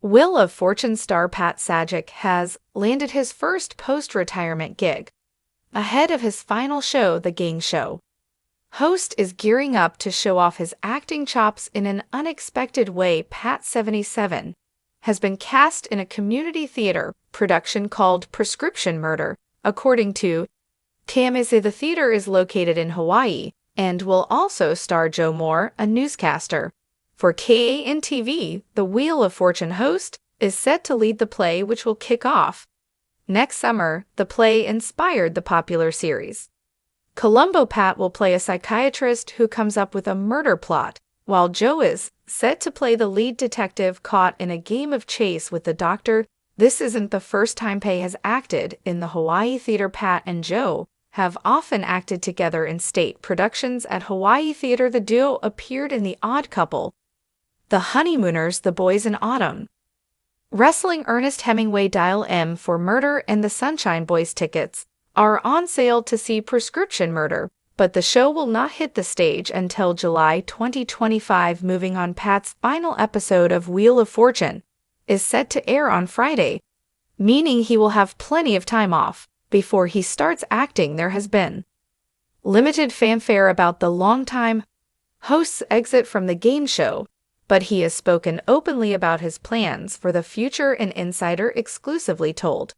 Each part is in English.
Wheel of Fortune star Pat Sajak has landed his first post-retirement gig. Ahead of his final show, The Game Show, host is gearing up to show off his acting chops in an unexpected way. Pat, 77, has been cast in a community theater production called Prescription Murder, according to TMZ. The theater is located in Hawaii and will also star Joe Moore, a newscaster. For KAN-TV, the Wheel of Fortune host is set to lead the play, which will kick off next summer. The play inspired the popular series. Columbo Pat will play a psychiatrist who comes up with a murder plot, while Joe is set to play the lead detective caught in a game of chase with the doctor. This isn't the first time Pat has acted in the Hawaii theater. Pat and Joe have often acted together in state productions at Hawaii Theater. The duo appeared in The Odd Couple, The Honeymooners, The Boys in Autumn, Wrestling. Ernest Hemingway. Dial M for Murder and The Sunshine Boys. Tickets are on sale to see Prescription Murder, but the show will not hit the stage until July 2025. Moving on, Pat's final episode of Wheel of Fortune is set to air on Friday, meaning he will have plenty of time off before he starts acting. There has been limited fanfare about the longtime host's exit from the game show, but he has spoken openly about his plans for the future. An insider exclusively told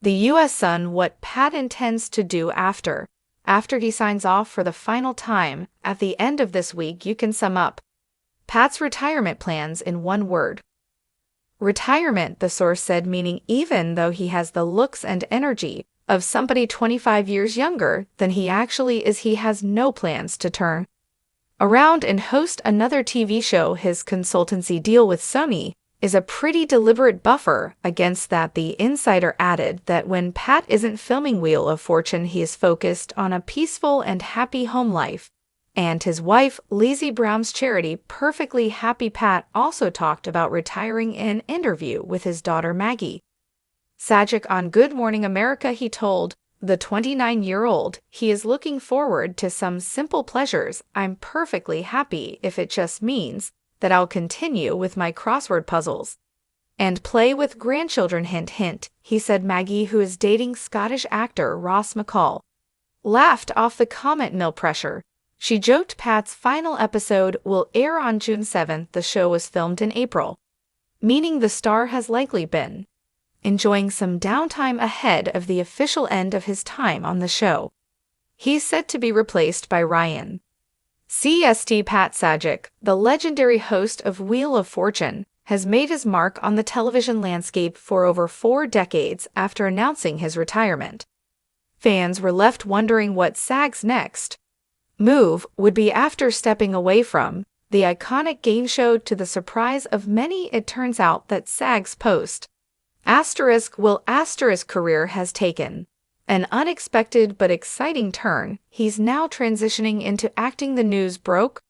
the U.S. Sun what Pat intends to do after he signs off for the final time. At the end of this week, you can sum up Pat's retirement plans in one word: retirement, the source said, meaning even though he has the looks and energy of somebody 25 years younger than he actually is, he has no plans to turn around and host another TV show. His consultancy deal with Sony is a pretty deliberate buffer against that. The insider added that when Pat isn't filming Wheel of Fortune, he is focused on a peaceful and happy home life and his wife Lizzie Brown's charity, Perfectly Happy. Pat also talked about retiring in an interview with his daughter Maggie Sajak on Good Morning America. He told the 29-year-old he is looking forward to some simple pleasures. I'm perfectly happy if it just means that I'll continue with my crossword puzzles and play with grandchildren. Hint, hint, he said. Maggie, who is dating Scottish actor Ross McCall, laughed off the comment. No pressure, she joked. Pat's final episode will air on June 7th. The show was filmed in April, meaning the star has likely been enjoying some downtime ahead of the official end of his time on the show. He's set to be replaced by Ryan CST. Pat Sajak, the legendary host of Wheel of Fortune, has made his mark on the television landscape for over 4 decades. After announcing his retirement, fans were left wondering what Saj's next move would be after stepping away from the iconic game show. To the surprise of many, it turns out that Saj's career has taken an unexpected but exciting turn. He's now transitioning into acting. The news broke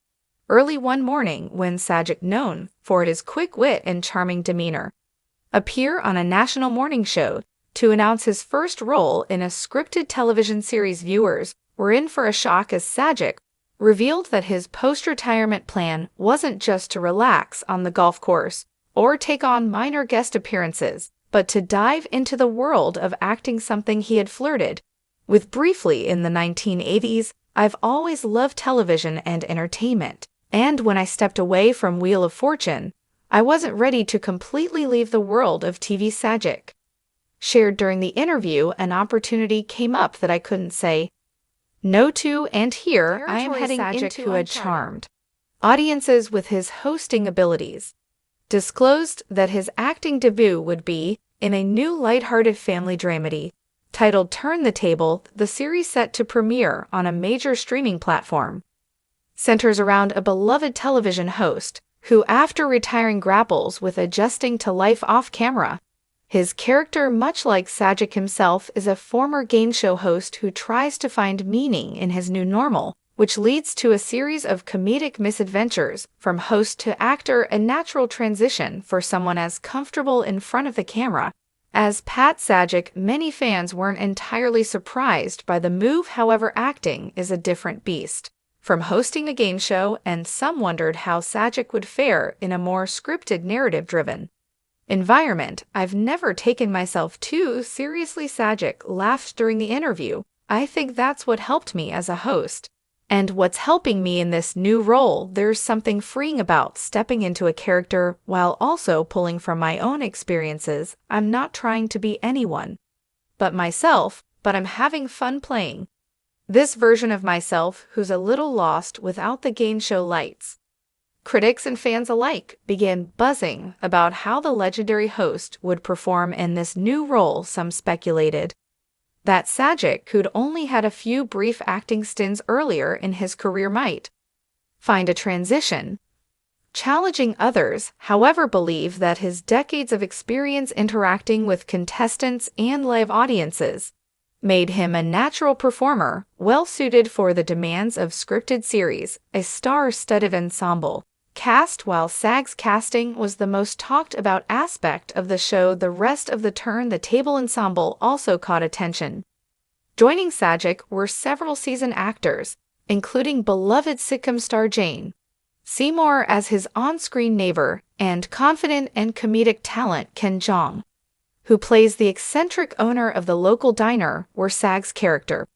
early one morning when Sajak, known for his quick wit and charming demeanor, appeared on a national morning show to announce his first role in a scripted television series. Viewers were in for a shock as Sajak revealed that his post-retirement plan wasn't just to relax on the golf course or take on minor guest appearances, but to dive into the world of acting, something he had flirted with briefly in the 1980s. I've always loved television and entertainment, and when I stepped away from Wheel of Fortune, I wasn't ready to completely leave the world of TV. Sajak shared during the interview, an opportunity came up that I couldn't say no to, and here I am heading into who had charmed audiences with his hosting abilities, disclosed that his acting debut would be in a new lighthearted family dramedy titled Turn the Table. The series, set to premiere on a major streaming platform, centers around a beloved television host who, after retiring, grapples with adjusting to life off camera. His character, much like Sajak himself, is a former game show host who tries to find meaning in his new normal, which leads to a series of comedic misadventures. From host to actor, a natural transition for someone as comfortable in front of the camera as Pat Sajak. Many fans weren't entirely surprised by the move, however, acting is a different beast from hosting a game show, and some wondered how Sajak would fare in a more scripted, narrative-driven environment. I've never taken myself too seriously, Sajak laughed during the interview. I think that's what helped me as a host. And what's helping me in this new role, there's something freeing about stepping into a character while also pulling from my own experiences. I'm not trying to be anyone but myself, but I'm having fun playing this version of myself who's a little lost without the game show lights. Critics and fans alike began buzzing about how the legendary host would perform in this new role. Some speculated that Sajak, who'd only had a few brief acting stints earlier in his career, might find a transition challenging. Others, however, believe that his decades of experience interacting with contestants and live audiences made him a natural performer, well-suited for the demands of scripted series. A star-studded ensemble cast. While SAG's casting was the most talked-about aspect of the show, the rest of the turn-the-table ensemble also caught attention. Joining Sajak were several seasoned actors, including beloved sitcom star Jane Seymour as his on-screen neighbor, and confident and comedic talent Ken Jeong, who plays the eccentric owner of the local diner where SAG's character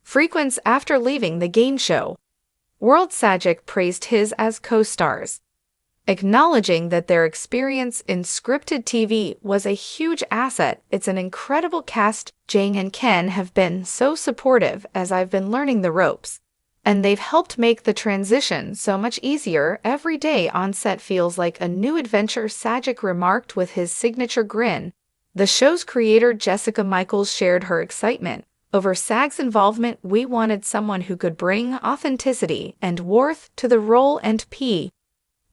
frequents after leaving the game show world. Sajak praised his as co-stars, acknowledging that their experience in scripted TV was a huge asset. It's an incredible cast. Jane and Ken have been so supportive as I've been learning the ropes, and they've helped make the transition so much easier. Every day on set feels like a new adventure, Sajak remarked with his signature grin. The show's creator Jessica Michaels shared her excitement over SAG's involvement. We wanted someone who could bring authenticity and warmth to the role, and P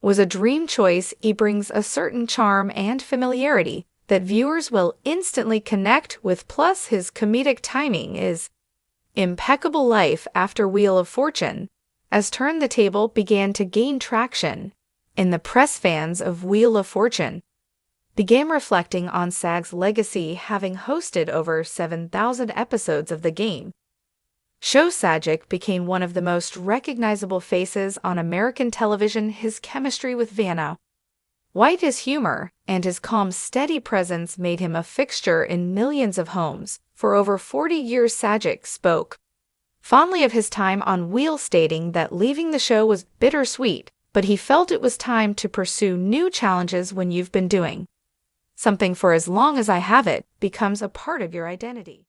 was a dream choice. He brings a certain charm and familiarity that viewers will instantly connect with, plus his comedic timing is impeccable. Life after Wheel of Fortune. As Turn the Table began to gain traction in the press, fans of Wheel of Fortune began reflecting on SAG's legacy, having hosted over 7,000 episodes of the game show. Sajak became one of the most recognizable faces on American television. His chemistry with Vanna White, his humor, and his calm, steady presence made him a fixture in millions of homes. For over 40 years, Sajak spoke fondly of his time on Wheel, stating that leaving the show was bittersweet, but he felt it was time to pursue new challenges. When you've been doing something for as long as I have, it becomes a part of your identity.